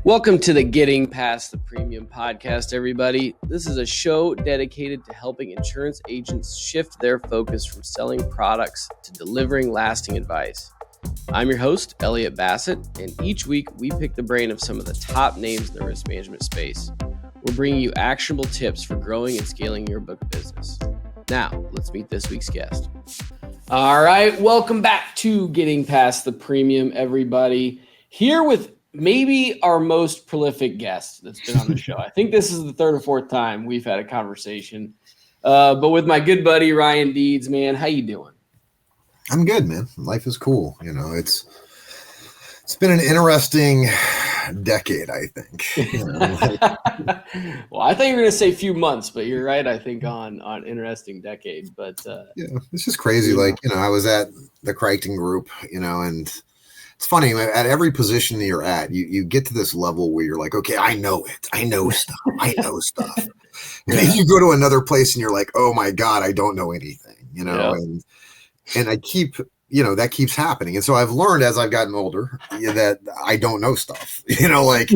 Welcome to the Getting Past the Premium podcast, everybody. This is a show dedicated to helping insurance agents shift their focus from selling products to delivering lasting advice. I'm your host, Elliot Bassett, and each week we pick the brain of some of the top names in the risk management space. We're bringing you actionable tips for growing and scaling your book of business. Now, let's meet this week's guest. All right, welcome back to Getting Past the Premium, everybody. Here with maybe our most prolific guest that's been on the show. I think this is the third or fourth time we've had a conversation, but with my good buddy, Ryan Deeds, man. How you doing? I'm good, man. Life is cool. You know, it's been an interesting decade, I think. You know, Well, I thought you were going to say few months, but you're right. I think on interesting decade, but yeah, it's just crazy. Like, you know, I was at the Crichton group, you know, and it's funny, at every position that you're at, you get to this level where you're like, okay, I know it. I know stuff. I know stuff. And then you go to another place and you're like, oh my God, I don't know anything, you know, and I keep, you know, that keeps happening. And so I've learned as I've gotten older that I don't know stuff, you know, like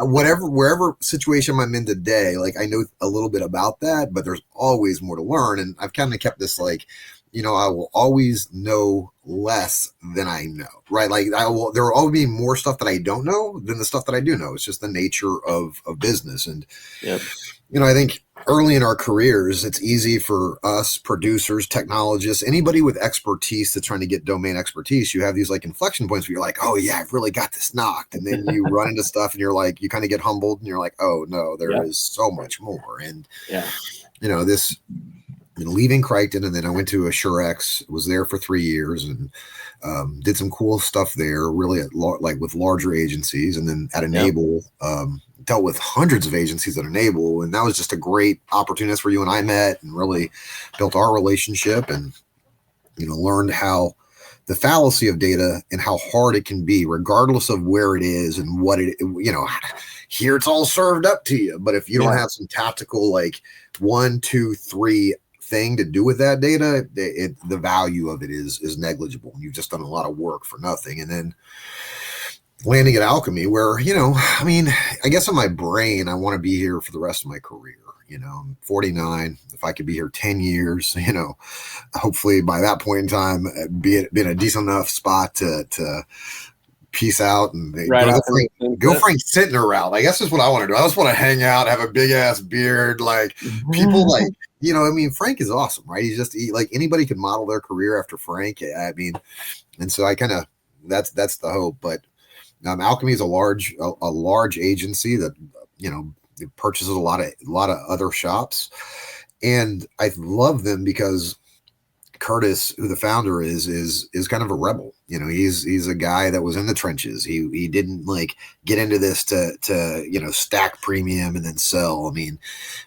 wherever situation I'm in today, like I know a little bit about that, but there's always more to learn. And I've kind of kept this like, you know, I will always know less than I know, right? Like there will always be more stuff that I don't know than the stuff that I do know. It's just the nature of business. And, you know, I think early in our careers, it's easy for us producers, technologists, anybody with expertise that's trying to get domain expertise. You have these like inflection points where you're like, oh yeah, I've really got this knocked. And then you run into stuff and you're like, you kind of get humbled and you're like, oh no, there is so much more. And, you know, leaving Crichton, and then I went to AssureX, was there for 3 years and did some cool stuff there, really like with larger agencies. And then at Enable, dealt with hundreds of agencies at Enable. And that was just a great opportunity. That's where you and I met and really built our relationship and, you know, learned how the fallacy of data and how hard it can be, regardless of where it is and what it, you know, here it's all served up to you. But if you don't have some tactical, like 1, 2, 3 thing to do with that data, the value of it is negligible. You've just done a lot of work for nothing. And then landing at Alkeme, where, you know, I mean, I guess in my brain, I want to be here for the rest of my career. You know, I'm 49. If I could be here 10 years, you know, hopefully by that point in time, be in a decent enough spot to peace out and go Frank Sintner route. I guess that's what I want to do. I just want to hang out, have a big ass beard, like people like, you know, I mean, Frank is awesome, right? He's like anybody could model their career after Frank. I mean, and so I kind of, that's the hope. But Alkeme is a large agency that, you know, it purchases a lot of other shops. And I love them because Curtis, who the founder is kind of a rebel. You know, he's a guy that was in the trenches. He didn't like get into this to you know, stack premium and then sell. I mean,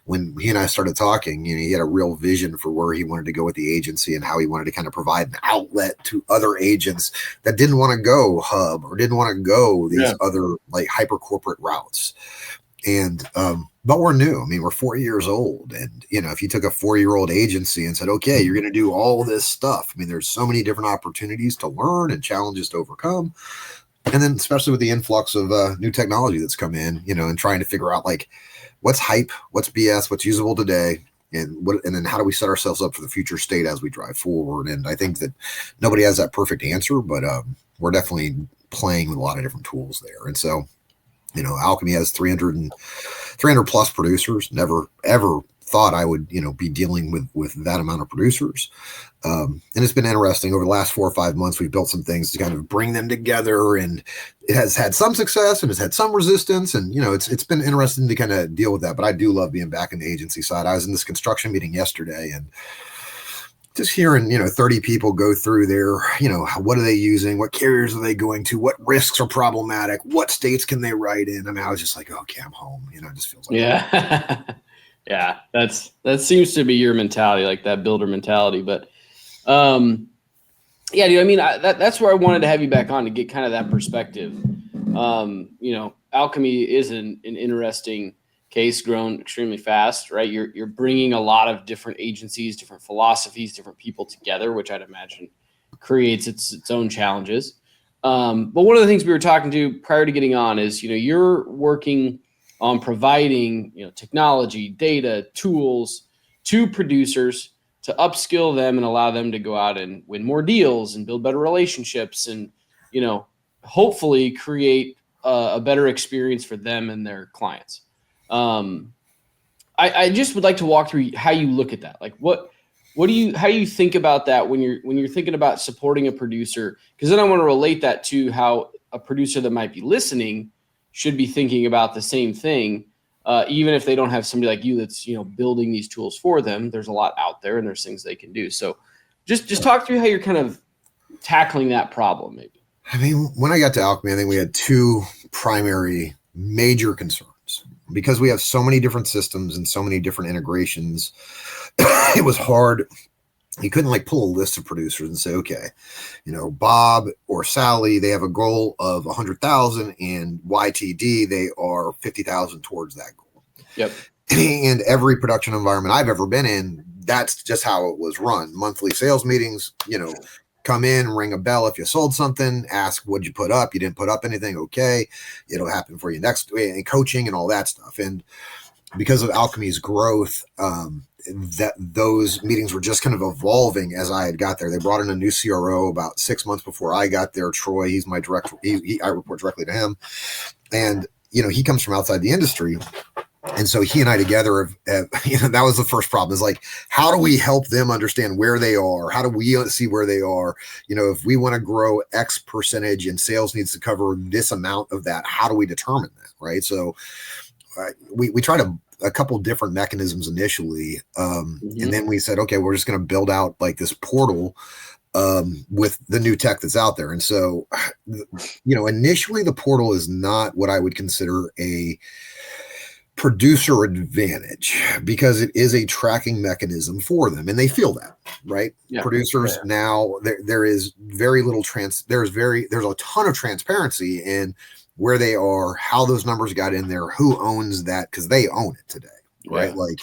when he and I started talking, you know, he had a real vision for where he wanted to go with the agency and how he wanted to kind of provide an outlet to other agents that didn't want to go hub or didn't want to go these other like hyper corporate routes. And but we're new. I mean, we're 4 years old. And, you know, if you took a 4-year-old agency and said, okay, you're going to do all this stuff. I mean, there's so many different opportunities to learn and challenges to overcome. And then especially with the influx of new technology that's come in, you know, and trying to figure out like what's hype, what's BS, what's usable today, and then how do we set ourselves up for the future state as we drive forward. And I think that nobody has that perfect answer, but we're definitely playing with a lot of different tools there. And so, you know, Alkeme has 300 plus producers. Never, ever thought I would, you know, be dealing with that amount of producers. And it's been interesting over the last 4 or 5 months. We've built some things to kind of bring them together, and it has had some success and has had some resistance. And, you know, it's been interesting to kind of deal with that. But I do love being back in the agency side. I was in this construction meeting yesterday and just hearing, you know, 30 people go through their, you know, what are they using? What carriers are they going to? What risks are problematic? What states can they write in? I mean, I was just like, okay, I'm home. You know, it just feels like yeah, that seems to be your mentality, like that builder mentality. But yeah, dude, I mean, that's where I wanted to have you back on to get kind of that perspective. You know, Alkeme is an interesting case, grown extremely fast, right? You're bringing a lot of different agencies, different philosophies, different people together, which I'd imagine creates its own challenges. But one of the things we were talking to prior to getting on is, you're working on providing, technology, data, tools to producers to upskill them and allow them to go out and win more deals and build better relationships and, hopefully create a better experience for them and their clients. I just would like to walk through how you look at that. Like how do you think about that when you're thinking about supporting a producer? Because then I want to relate that to how a producer that might be listening should be thinking about the same thing, even if they don't have somebody like you that's building these tools for them. There's a lot out there, and there's things they can do. So just talk through how you're kind of tackling that problem, maybe. I mean, when I got to Alkeme, I think we had two primary major concerns. Because we have so many different systems and so many different integrations, it was hard. You couldn't like pull a list of producers and say, okay, Bob or Sally, they have a goal of 100,000, and YTD, they are 50,000 towards that goal. Yep. And every production environment I've ever been in, that's just how it was run. Monthly sales meetings, come in, ring a bell if you sold something, ask what'd you put up. You didn't put up anything, okay, it'll happen for you next week, and coaching and all that stuff. And because of Alkeme's growth, that those meetings were just kind of evolving as I had got there. They brought in a new CRO about 6 months before I got there. Troy, he's my direct, I report directly to him. And, he comes from outside the industry. And so he and I together have that was the first problem, is like, how do we help them understand where they are? How do we see where they are? If we want to grow X percentage and sales needs to cover this amount of that, how do we determine that? Right. So we tried a couple different mechanisms initially. And then we said, okay, we're just going to build out like this portal with the new tech that's out there. And so, initially the portal is not what I would consider a producer advantage, because it is a tracking mechanism for them, and they feel that, right? Yeah. Producers now, there is very little there's a ton of transparency in where they are, how those numbers got in there, who owns that, because they own it today, right? Like,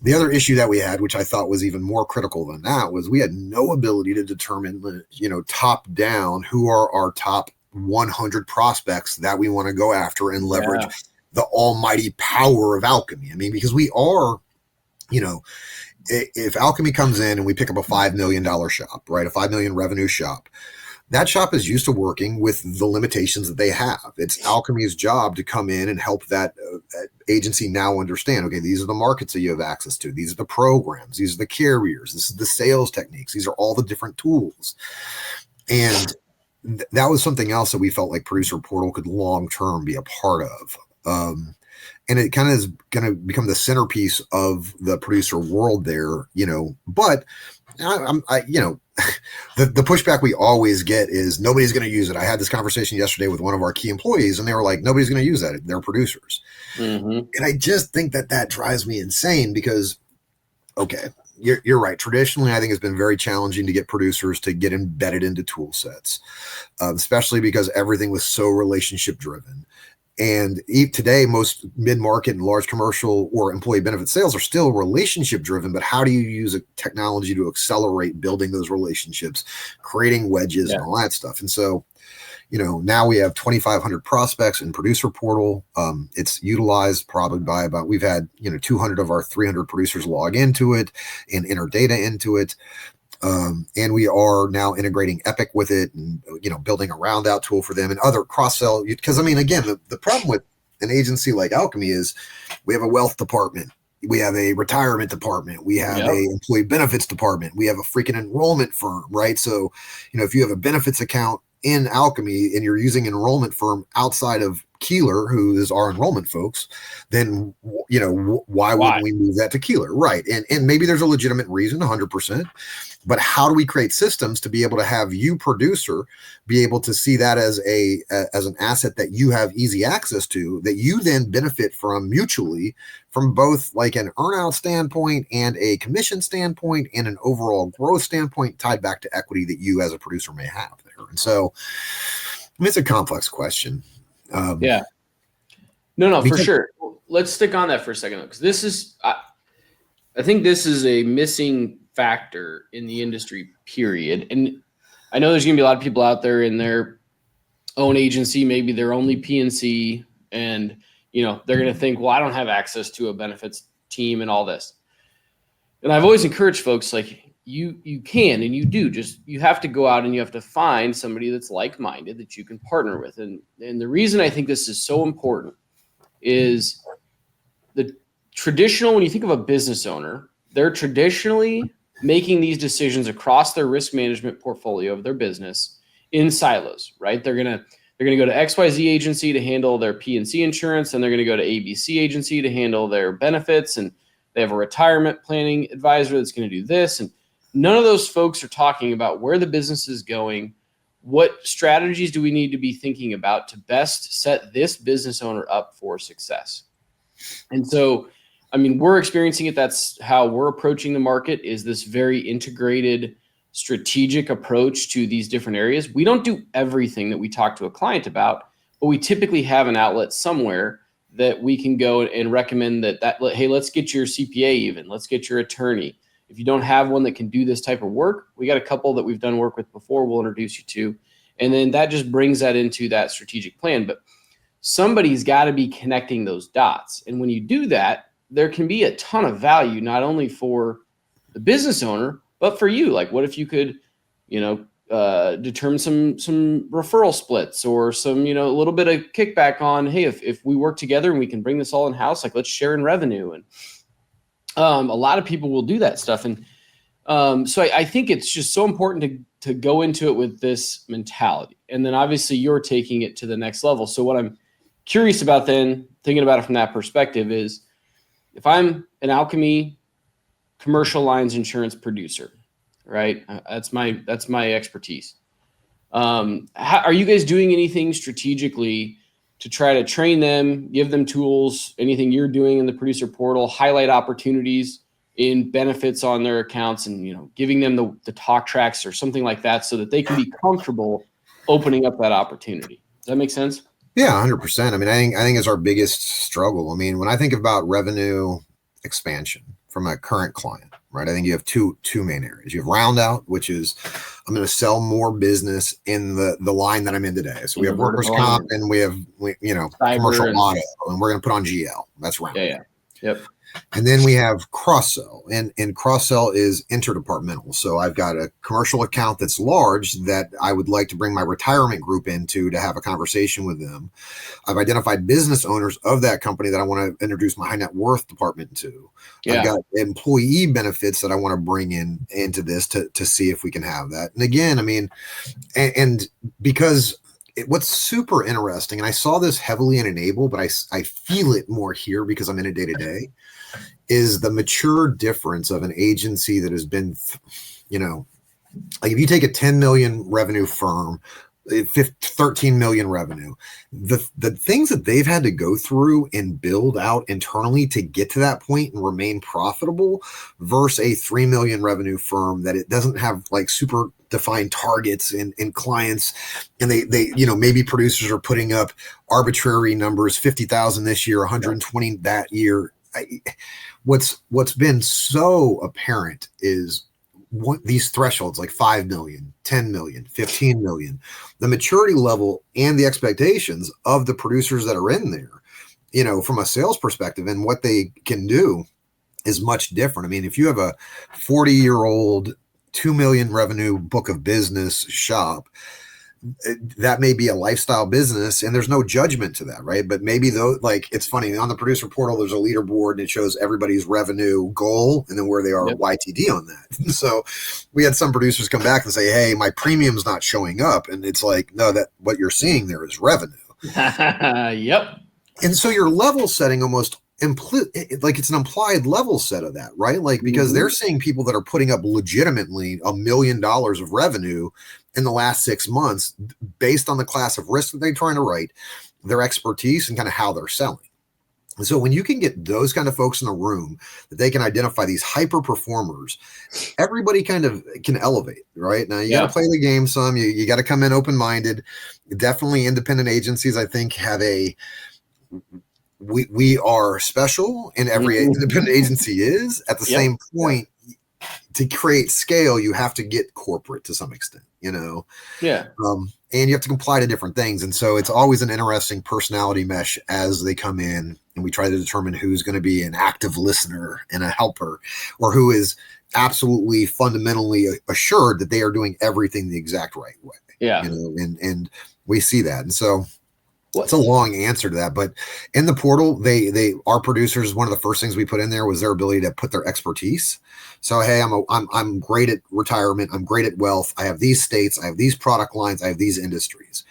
the other issue that we had, which I thought was even more critical than that, was we had no ability to determine, top down, who are our top 100 prospects that we want to go after and leverage the almighty power of Alkeme. I mean, because we are, if Alkeme comes in and we pick up a $5 million shop, right, a 5 million revenue shop, that shop is used to working with the limitations that they have. It's Alkeme's job to come in and help that agency now understand, okay, these are the markets that you have access to. These are the programs. These are the carriers. This is the sales techniques. These are all the different tools. And that was something else that we felt like Producer Portal could long-term be a part of. And it kind of is going to become the centerpiece of the producer world there, but the pushback we always get is nobody's going to use it. I had this conversation yesterday with one of our key employees, and they were like, nobody's going to use that. They're producers. And I just think that drives me insane, because, okay, you're right. Traditionally, I think it's been very challenging to get producers to get embedded into tool sets, especially because everything was so relationship driven. And today, most mid-market and large commercial or employee benefit sales are still relationship driven, but how do you use a technology to accelerate building those relationships, creating wedges and all that stuff? And so, now we have 2,500 prospects in Producer Portal. It's utilized probably by we've had, 200 of our 300 producers log into it and enter data into it. And we are now integrating Epic with it, and building a round out tool for them and other cross-sell. Because I mean, again, the problem with an agency like Alkeme is we have a wealth department, we have a retirement department, we have a employee benefits department, we have a freaking enrollment firm, right? So, if you have a benefits account in Alkeme and you're using an enrollment firm outside of Keeler, who is our enrollment folks, then why wouldn't we move that to Keeler, right? And maybe there's a legitimate reason, 100%. But how do we create systems to be able to have you, producer, be able to see that as an asset that you have easy access to, that you then benefit from mutually, from both like an earnout standpoint and a commission standpoint and an overall growth standpoint tied back to equity that you as a producer may have there. And so, I mean, it's a complex question. No, for sure. Let's stick on that for a second, because this is, I think this is a missing factor in the industry, period. And I know there's going to be a lot of people out there, and they're own agency, maybe they're only PNC, and they're going to think, well, I don't have access to a benefits team and all this. And I've always encouraged folks, like, you can and you do, just you have to go out and you have to find somebody that's like-minded that you can partner with. And the reason I think this is so important is the traditional, when you think of a business owner, they're traditionally making these decisions across their risk management portfolio of their business in silos, right? They're gonna go to XYZ agency to handle their P&C insurance, and they're gonna go to ABC agency to handle their benefits, and they have a retirement planning advisor that's gonna do this. And none of those folks are talking about where the business is going. What strategies do we need to be thinking about to best set this business owner up for success? And so, I mean, we're experiencing it. That's how we're approaching the market, is this very integrated, strategic approach to these different areas. We don't do everything that we talk to a client about, but we typically have an outlet somewhere that we can go and recommend that, hey, let's get your CPA even, let's get your attorney. If you don't have one that can do this type of work, we got a couple that we've done work with before, we'll introduce you to. And then that just brings that into that strategic plan. But somebody's got to be connecting those dots. And when you do that, there can be a ton of value, not only for the business owner, but for you. Like, what if you could, determine some referral splits, or some, a little bit of kickback on, hey, if we work together and we can bring this all in house, like, let's share in revenue. And a lot of people will do that stuff. And so I think it's just so important to go into it with this mentality. And then obviously you're taking it to the next level. So what I'm curious about then, thinking about it from that perspective, is if I'm an Alkeme commercial lines insurance producer, right? That's my expertise. Are you guys doing anything strategically to try to train them, give them tools, anything you're doing in the producer portal, highlight opportunities in benefits on their accounts, and giving them the talk tracks or something like that, so that they can be comfortable opening up that opportunity? Does that make sense? Yeah, 100%. I mean, I think it's our biggest struggle. I mean, when I think about revenue expansion from a current client, right, I think you have two main areas. You have round out, which is, I'm going to sell more business in the line that I'm in today. So we have workers' comp, and we have commercial auto, and we're going to put on GL. That's round. Yeah. Yep. And then we have cross-sell, and cross-sell is interdepartmental. So I've got a commercial account that's large that I would like to bring my retirement group into to have a conversation with them. I've identified business owners of that company that I want to introduce my high net worth department to. Yeah. I've got employee benefits that I want to bring into this to see if we can have that. And again, I mean, and because what's super interesting, and I saw this heavily in Enable, but I feel it more here because I'm in it day to day, is the mature difference of an agency that has been, like, if you take a 10 million revenue firm, 13 million revenue, the things that they've had to go through and build out internally to get to that point and remain profitable, versus a 3 million revenue firm that it doesn't have like super defined targets and clients, and they maybe producers are putting up arbitrary numbers, 50,000 this year, 120 that year. What's been so apparent is these thresholds, like 5 million, 10 million, 15 million, the maturity level and the expectations of the producers that are in there, from a sales perspective and what they can do is much different. I mean, if you have a 40-year-old 2 million revenue book of business shop, that may be a lifestyle business, and there's no judgment to that, right? But maybe though, like, it's funny, on the producer portal, there's a leaderboard and it shows everybody's revenue goal and then where they are YTD on that. So we had some producers come back and say, hey, my premium's not showing up. And it's like, no, that what you're seeing there is revenue. Yep. And so your level setting almost like it's an implied level set of that, right? Like, because they're seeing people that are putting up legitimately $1 million of revenue in the last 6 months based on the class of risk that they're trying to write, their expertise, and kind of how they're selling. And so when you can get those kind of folks in the room that they can identify these hyper performers, everybody kind of can elevate, right? Now you got to play the game some, you got to come in open-minded. Definitely independent agencies, I think, have we are special, and every independent agency is. At the same point, to create scale, you have to get corporate to some extent, Yeah. and you have to comply to different things. And so it's always an interesting personality mesh as they come in, and we try to determine who's going to be an active listener and a helper, or who is absolutely fundamentally assured that they are doing everything the exact right way. Yeah. And we see that. And so it's a long answer to that, but in the portal, our producers, one of the first things we put in there was their ability to put their expertise. So, hey, I'm great at retirement. I'm great at wealth. I have these states. I have these product lines. I have these industries.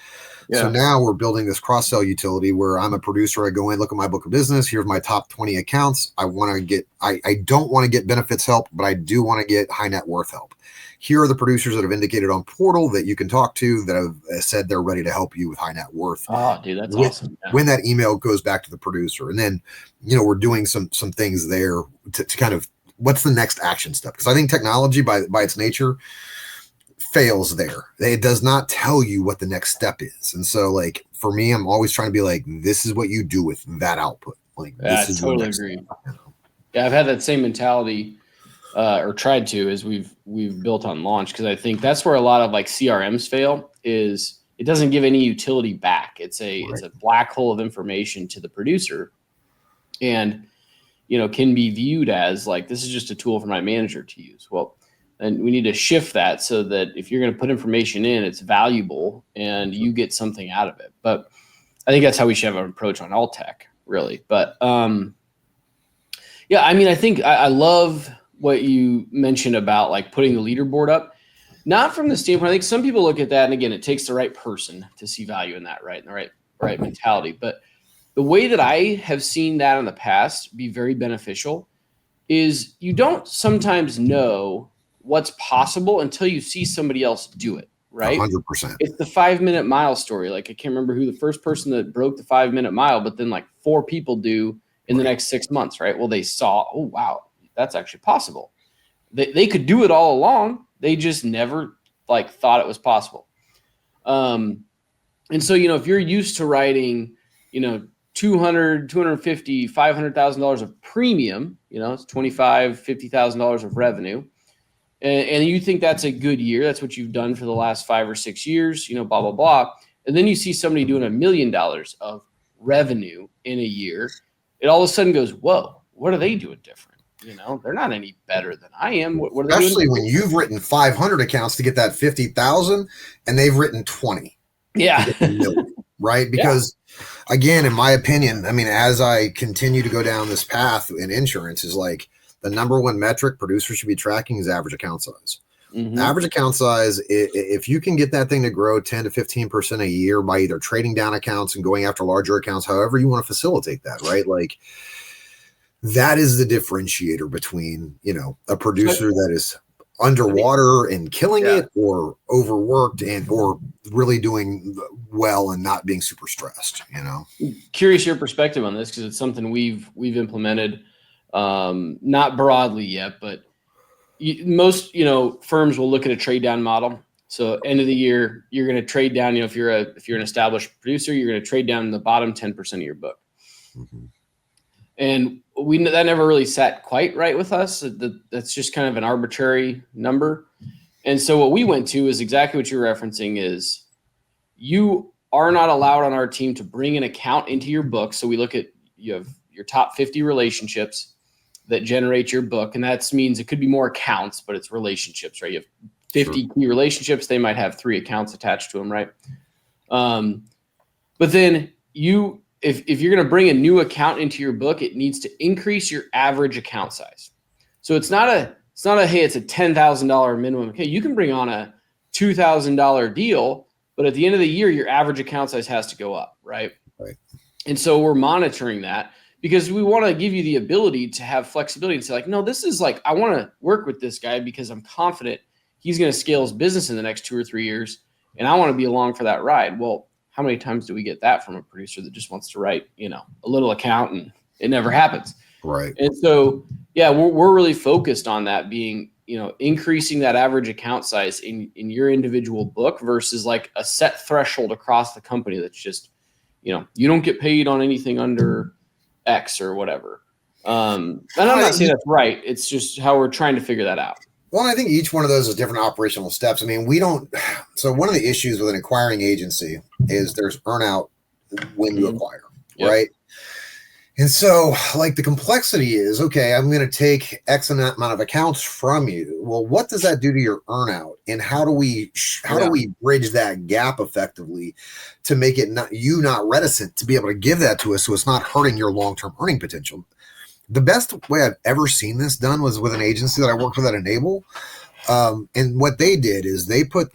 Yeah. So now we're building this cross-sell utility where I'm a producer. I go in, look at my book of business. Here's my top 20 accounts. I don't want to get benefits help, but I do want to get high net worth help. Here are the producers that have indicated on portal that you can talk to that have said they're ready to help you with high net worth. Oh, dude, that's awesome. Yeah. When that email goes back to the producer, and then, we're doing some things there to kind of, what's the next action step? Because I think technology by its nature fails there. It does not tell you what the next step is. And so, like, for me, I'm always trying to be like, this is what you do with that output. Like, this is I totally agree. Yeah, I've had that same mentality, or tried to, as we've built on launch, because I think that's where a lot of like CRMs fail, is it doesn't give any utility back. It's a black hole of information to the producer, and can be viewed as like, this is just a tool for my manager to use. Well, and we need to shift that so that if you're going to put information in, it's valuable and you get something out of it. But I think that's how we should have an approach on all tech, really. But yeah, I mean, I think I love what you mentioned about like putting the leaderboard up, not from the standpoint, I think some people look at that, and again, it takes the right person to see value in that, right? And the right mentality. But the way that I have seen that in the past be very beneficial is you don't sometimes know what's possible until you see somebody else do it, right? 100%. It's the 5-minute mile story. Like, I can't remember who the first person that broke the 5-minute mile, but then like 4 people do in the next 6 months, right? Well, they saw, oh, wow, that's actually possible. They could do it all along. They just never like thought it was possible. And so, if you're used to writing, $200, $250, $500,000 of premium, it's $25,000, $50,000 of revenue. And you think that's a good year. That's what you've done for the last 5 or 6 years, blah, blah, blah. And then you see somebody doing $1 million of revenue in a year. It all of a sudden goes, whoa, what are they doing different? They're not any better than I am. What are Especially they doing? When you've written 500 accounts to get that 50,000 and they've written 20. Yeah. Right. Because again, in my opinion, I mean, as I continue to go down this path in insurance, is like the number one metric producers should be tracking is average account size. Mm-hmm. Average account size, if you can get that thing to grow 10 to 15% a year by either trading down accounts and going after larger accounts, however you want to facilitate that, right? Like, that is the differentiator between, a producer that is underwater and killing it, or overworked or really doing well and not being super stressed. Curious your perspective on this, because it's something we've implemented, not broadly yet, but most firms will look at a trade down model. So end of the year, you're going to trade down. If you're an established producer, you're going to trade down the bottom 10% of your book. Mm-hmm. And that never really sat quite right with us. That's just kind of an arbitrary number. And so what we went to is exactly what you're referencing, is you are not allowed on our team to bring an account into your book. So we look at, you have your top 50 relationships that generate your book. And that means it could be more accounts, but it's relationships, right? You have 50 key relationships. They might have 3 accounts attached to them, right? But then if you're going to bring a new account into your book, it needs to increase your average account size. So it's not a, hey, it's a $10,000 minimum. Okay, you can bring on a $2,000 deal, but at the end of the year, your average account size has to go up, right? Right. And so we're monitoring that, because we want to give you the ability to have flexibility and say, like, no, this is like, I want to work with this guy because I'm confident he's going to scale his business in the next 2 or 3 years, and I want to be along for that ride. Well, how many times do we get that from a producer that just wants to write, a little account and it never happens? Right. And so, yeah, we're really focused on that being, increasing that average account size in your individual book versus like a set threshold across the company that's just, you don't get paid on anything under X or whatever. And I'm not saying that's right. It's just how we're trying to figure that out. Well, I think each one of those is different operational steps. I mean, we don't. So one of the issues with an acquiring agency is there's earnout when you acquire, Yep. right? And so, like, the complexity is, okay, I'm going to take X amount of accounts from you. Well, what does that do to your earnout, and how do we bridge that gap effectively to make it not reticent to be able to give that to us, so it's not hurting your long-term earning potential? The best way I've ever seen this done was with an agency that I worked with at Enable, and what they did is they put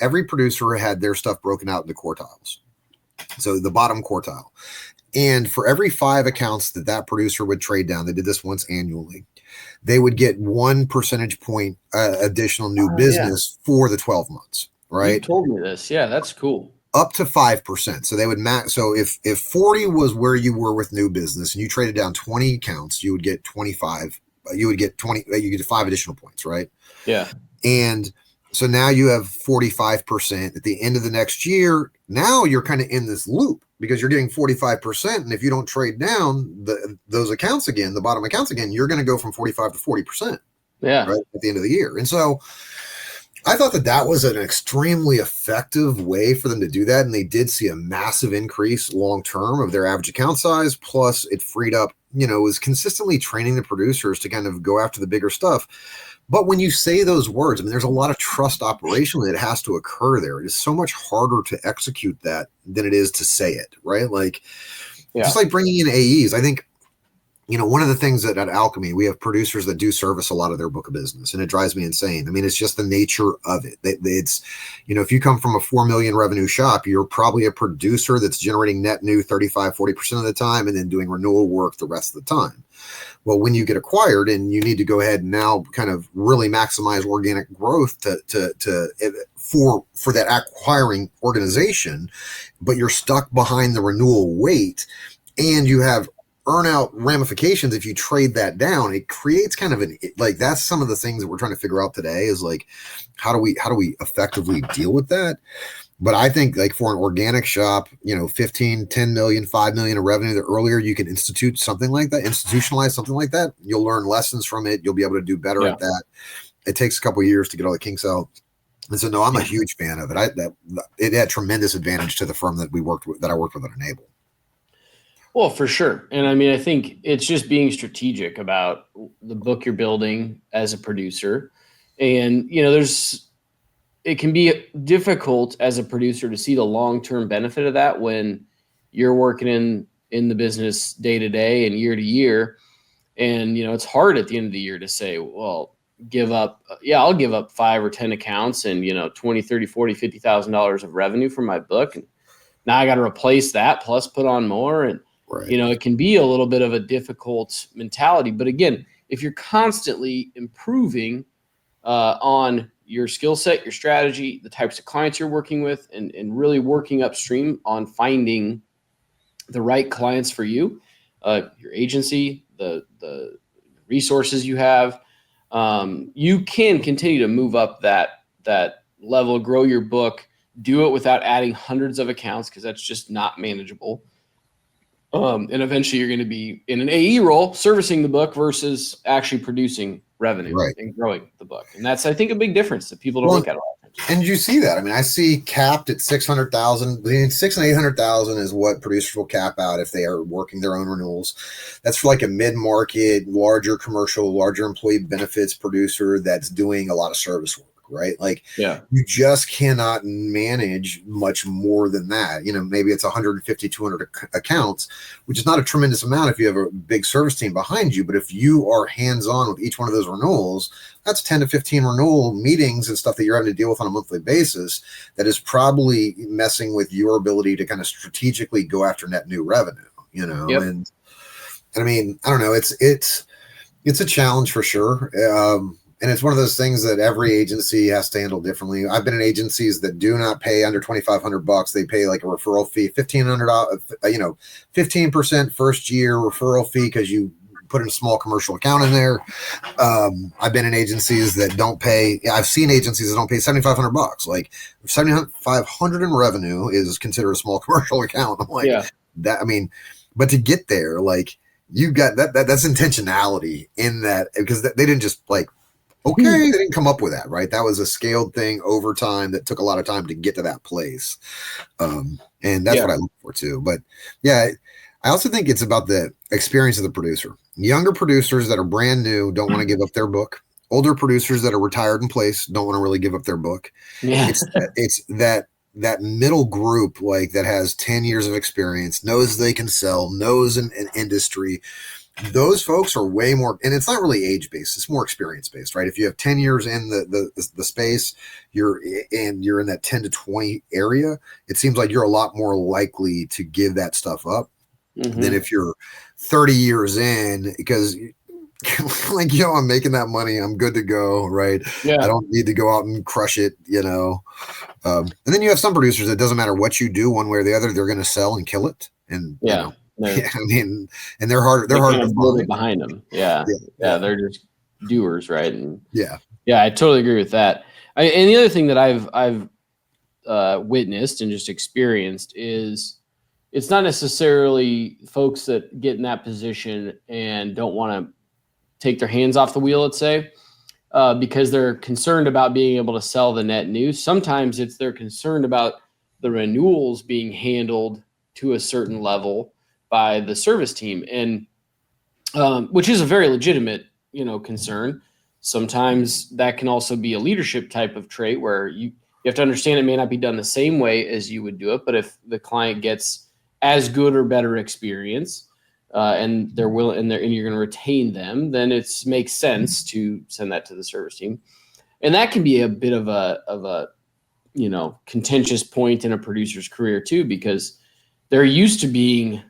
every producer had their stuff broken out into quartiles, so the bottom quartile. And for every 5 accounts that producer would trade down, they did this once annually, they would get 1 percentage point additional new business for the 12 months, right? You told me this. Yeah, that's cool. Up to 5%. So they would max. So if 40 was where you were with new business and you traded down 20 accounts, you would get 25. You would get 20. You get 5 additional points, right? Yeah. And so now you have 45% at the end of the next year. Now you're kind of in this loop because you're getting 45%. And if you don't trade down those accounts again, the bottom accounts again, you're going to go from 45 to 40%. Yeah. Right at the end of the year. And so I thought that was an extremely effective way for them to do that. And they did see a massive increase long term of their average account size. Plus it freed up, was consistently training the producers to kind of go after the bigger stuff. But when you say those words, I mean, there's a lot of trust operationally that has to occur there. It is so much harder to execute that than it is to say it, right? Like, just like bringing in AEs, I think, one of the things that at Alkeme, we have producers that do service a lot of their book of business, and it drives me insane. I mean, it's just the nature of it. It's, if you come from a 4 million revenue shop, you're probably a producer that's generating net new 35, 40% of the time, and then doing renewal work the rest of the time. Well, when you get acquired and you need to go ahead and now kind of really maximize organic growth for that acquiring organization, but you're stuck behind the renewal weight, and you have earnout ramifications if you trade that down, it creates kind of that's some of the things that we're trying to figure out today is like, how do we effectively deal with that? But I think like for an organic shop, 15, 10 million, 5 million of revenue, the earlier you can institutionalize something like that, you'll learn lessons from it. You'll be able to do better at that. It takes a couple of years to get all the kinks out. And so, no, I'm a huge fan of it. It had tremendous advantage to the firm that I worked with at Enable. Well, for sure. And I mean, I think it's just being strategic about the book you're building as a producer. And, it can be difficult as a producer to see the long-term benefit of that when you're working in the business day to day and year to year. And, it's hard at the end of the year to say, well, I'll give up 5 or 10 accounts and, $20, $30, $40, $50,000 of revenue from my book. And now I got to replace that plus put on more. And, right. It can be a little bit of a difficult mentality. But again, if you're constantly improving on your skill set, your strategy, the types of clients you're working with, and really working upstream on finding the right clients for you, your agency, the resources you have, you can continue to move up that level, grow your book, do it without adding hundreds of accounts because that's just not manageable. And eventually you're going to be in an AE role servicing the book versus actually producing revenue and growing the book. And that's, I think, a big difference that people don't look at a lot of times. And you see that. I mean, I see capped at 600,000, between 600,000 and 800,000 is what producers will cap out if they are working their own renewals. That's for like a mid-market, larger commercial, larger employee benefits producer that's doing a lot of service work. Right? Like, you just cannot manage much more than that. Maybe it's 150, 200 accounts, which is not a tremendous amount if you have a big service team behind you. But if you are hands-on with each one of those renewals, that's 10 to 15 renewal meetings and stuff that you're having to deal with on a monthly basis. That is probably messing with your ability to kind of strategically go after net new revenue, and I mean, I don't know. It's a challenge for sure. And it's one of those things that every agency has to handle differently. I've been in agencies that do not pay under $2,500. They pay like a referral fee, $1,500, 15% first year referral fee because you put in a small commercial account in there. I've been in agencies that don't pay. I've seen agencies that don't pay $7,500. Like $7,500 in revenue is considered a small commercial account. I'm like that. I mean, but to get there, like you got that's intentionality in that because they didn't just like Okay, they didn't come up with that, right? That was a scaled thing over time that took a lot of time to get to that place. And that's what I look for too. But yeah, I also think it's about the experience of the producer. Younger producers that are brand new don't want to give up their book. Older producers that are retired in place don't want to really give up their book. Yeah. It's that middle group, like, that has 10 years of experience, knows they can sell, knows an industry. Those folks are way more, and it's not really age based, it's more experience based, right? If you have 10 years in the space, you're in that 10 to 20 area, it seems like you're a lot more likely to give that stuff up than if you're 30 years in, because like, I'm making that money, I'm good to go, right? I don't need to go out and crush it, and then you have some producers that doesn't matter what you do, one way or the other, they're going to sell and kill it. And I mean, and they're hard to find behind them. Yeah, they're just doers, right? And yeah, I totally agree with that. And the other thing that I've witnessed and just experienced is it's not necessarily folks that get in that position and don't want to take their hands off the wheel, let's say, because they're concerned about being able to sell the net new. Sometimes they're concerned about the renewals being handled to a certain level by the service team, and which is a very legitimate, concern. Sometimes that can also be a leadership type of trait where you have to understand it may not be done the same way as you would do it, but if the client gets as good or better experience, and they're willing, and you're going to retain them, then it makes sense to send that to the service team. And that can be a bit of a contentious point in a producer's career too, because they're used to being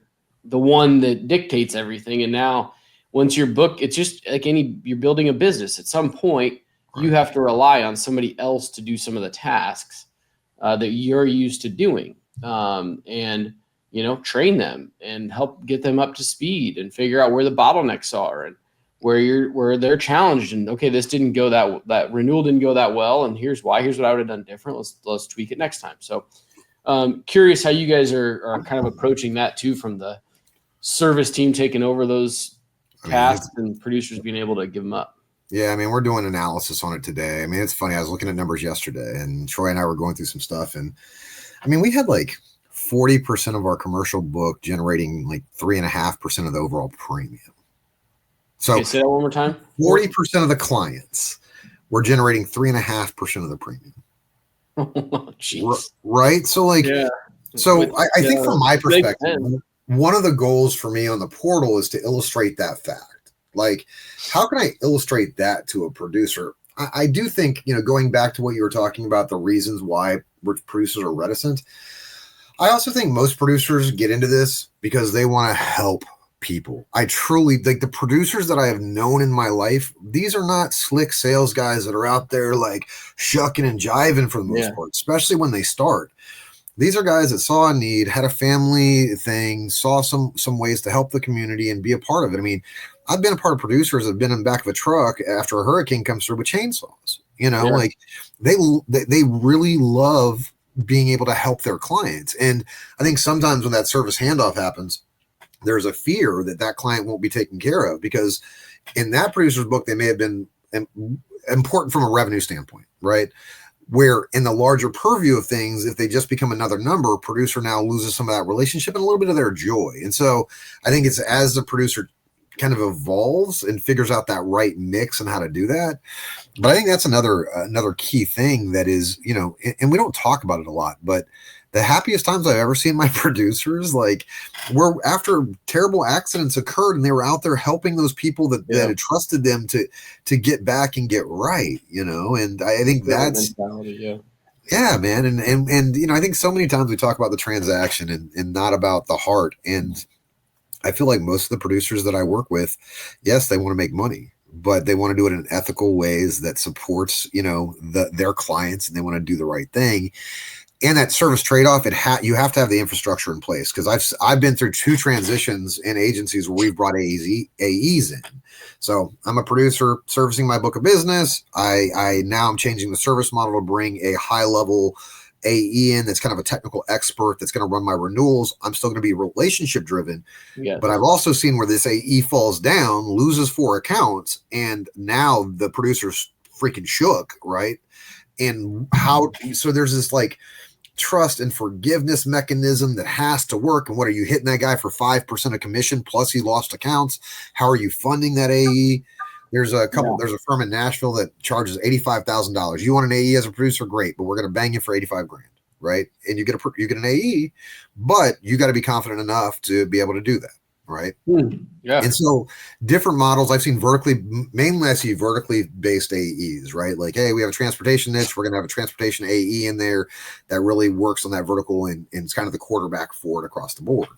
the one that dictates everything. And now once your book, it's just like you're building a business. At some point, you have to rely on somebody else to do some of the tasks that you're used to doing. And train them and help get them up to speed and figure out where the bottlenecks are and where they're challenged. And okay, this didn't go that renewal didn't go that well, and here's why. Here's what I would have done different. Let's tweak it next time. So, curious how you guys are kind of approaching that too, from the service team taking over those tasks and producers being able to give them up. Yeah, I mean, we're doing analysis on it today. I mean, it's funny. I was looking at numbers yesterday, and Troy and I were going through some stuff, and I mean, we had like 40% of our commercial book generating like 3.5% of the overall premium. So okay, say that one more time. 40% of the clients were generating 3.5% of the premium. Oh, right? So like, I think from my perspective, one of the goals for me on the portal is to illustrate that fact. Like, how can I illustrate that to a producer? I do think, going back to what you were talking about, the reasons why producers are reticent. I also think most producers get into this because they want to help people. I truly, like, the producers that I have known in my life, these are not slick sales guys that are out there like shucking and jiving for the most part, especially when they start. These are guys that saw a need, had a family thing, saw some ways to help the community and be a part of it. I mean, I've been a part of producers that have been in the back of a truck after a hurricane comes through with chainsaws. Like they really love being able to help their clients. And I think sometimes when that service handoff happens, there's a fear that client won't be taken care of, because in that producer's book, they may have been important from a revenue standpoint, right? Where in the larger purview of things, if they just become another number, producer now loses some of that relationship and a little bit of their joy. And so I think it's as the producer kind of evolves and figures out that right mix and how to do that. But I think that's another key thing that is, and we don't talk about it a lot, but the happiest times I've ever seen my producers, like, were after terrible accidents occurred and they were out there helping those people that had trusted them to get back and get right, and I think that's yeah, man. And I think so many times we talk about the transaction and not about the heart. And I feel like most of the producers that I work with, yes, they want to make money, but they want to do it in ethical ways that supports, their clients, and they want to do the right thing. And that service trade-off, you have to have the infrastructure in place, because I've been through 2 transitions in agencies where we've brought AEs in. So I'm a producer servicing my book of business. I now I'm changing the service model to bring a high-level AE in that's kind of a technical expert that's going to run my renewals. I'm still going to be relationship driven, but I've also seen where this AE falls down, loses 4 accounts, and now the producer's freaking shook, right? And so there's this like trust and forgiveness mechanism that has to work. And what are you hitting that guy for 5% of commission plus he lost accounts? How are you funding that AE? There's a firm in Nashville that charges $85,000. You want an AE as a producer? Great, but we're going to bang you for 85 grand, right? And you get an AE, but you got to be confident enough to be able to do that, right? Yeah. And so different models I've seen mainly I see vertically based AEs, right? Like, hey, we have a transportation niche. We're going to have a transportation AE in there that really works on that vertical and it's kind of the quarterback for it across the board.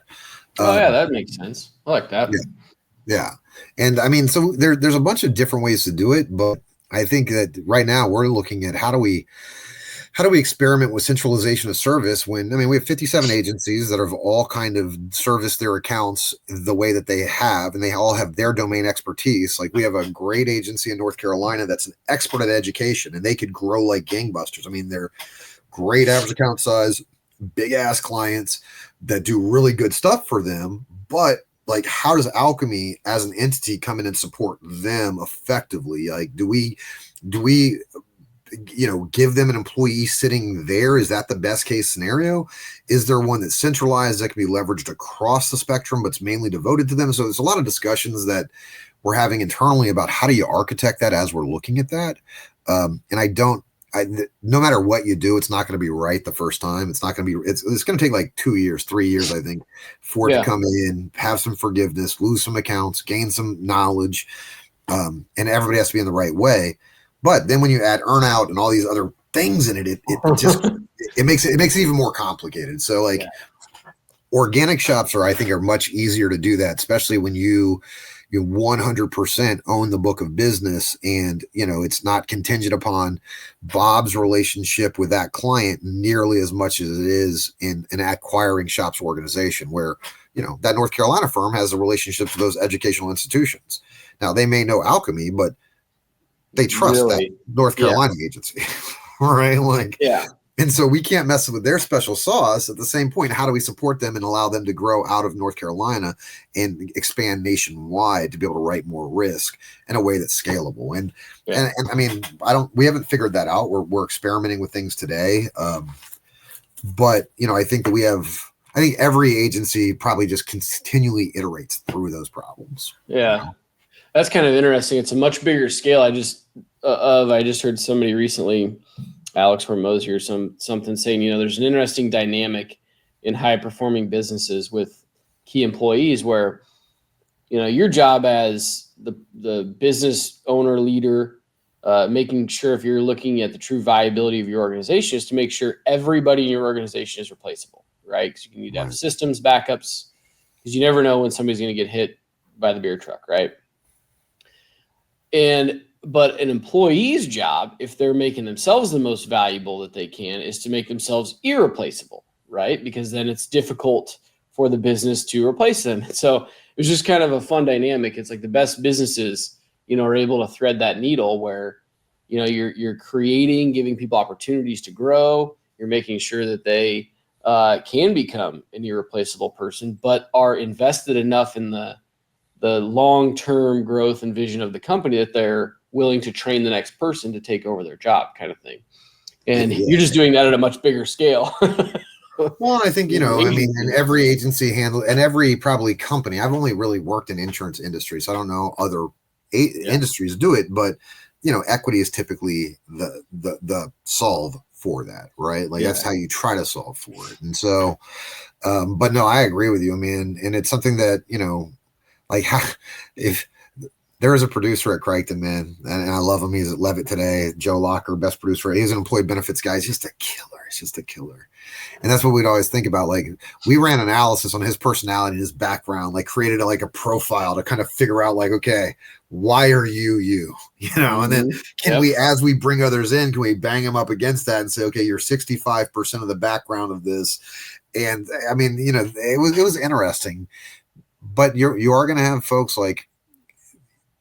Yeah, that makes sense. I like that. Yeah. And I mean, so there's a bunch of different ways to do it, but I think that right now we're looking at how do we experiment with centralization of service when, I mean, we have 57 agencies that have all kind of serviced their accounts the way that they have, and they all have their domain expertise. Like we have a great agency in North Carolina that's an expert at education, and they could grow like gangbusters. I mean, they're great average account size, big ass clients that do really good stuff for them, but like, how does Alkeme as an entity come in and support them effectively? Like, do we, give them an employee sitting there? Is that the best case scenario? Is there one that's centralized that can be leveraged across the spectrum, but it's mainly devoted to them? So there's a lot of discussions that we're having internally about how do you architect that as we're looking at that. No matter what you do, it's not going to be right the first time. It's not going to be, it's going to take like 2 years, 3 years, I think, for it to come in, have some forgiveness, lose some accounts, gain some knowledge. And everybody has to be in the right way. But then when you add earnout and all these other things in it, it makes it even more complicated. So like organic shops I think are much easier to do that, especially when you 100% own the book of business and, it's not contingent upon Bob's relationship with that client nearly as much as it is in an acquiring shops organization where, that North Carolina firm has a relationship with those educational institutions. Now they may know Alkeme, but they trust that North Carolina agency, right? Like, and so we can't mess with their special sauce. At the same point, how do we support them and allow them to grow out of North Carolina and expand nationwide to be able to write more risk in a way that's scalable? And I mean, we haven't figured that out. We're experimenting with things today. But I think that I think every agency probably just continually iterates through those problems. Yeah. That's kind of interesting. It's a much bigger scale. I just heard somebody recently, Alex Hormozy or something saying, there's an interesting dynamic in high performing businesses with key employees where, your job as the business owner leader, making sure if you're looking at the true viability of your organization is to make sure everybody in your organization is replaceable, right? Because you need to have systems backups because you never know when somebody's going to get hit by the beer truck, right? But an employee's job, if they're making themselves the most valuable that they can, is to make themselves irreplaceable, right? Because then it's difficult for the business to replace them. So it's just kind of a fun dynamic. It's like the best businesses, are able to thread that needle where, you're creating, giving people opportunities to grow. You're making sure that they can become an irreplaceable person, but are invested enough in the long-term growth and vision of the company that they're willing to train the next person to take over their job kind of thing. And you're just doing that at a much bigger scale. Well, I think, and every agency and every probably company, I've only really worked in insurance industry, so I don't know other industries do it, but, equity is typically the solve for that, right? Like that's how you try to solve for it. And so, but no, I agree with you. I mean, and it's something that, like if there is a producer at Crichton, man, and I love him. He's at Levitt today. Joe Locker, best producer. He's an employee benefits guy. He's just a killer. He's just a killer. And that's what we'd always think about. Like we ran analysis on his personality and his background, like created a profile to kind of figure out like, okay, why are you? And then can we, as we bring others in, can we bang them up against that and say, okay, you're 65% of the background of this. And I mean, it was interesting. But you are going to have folks like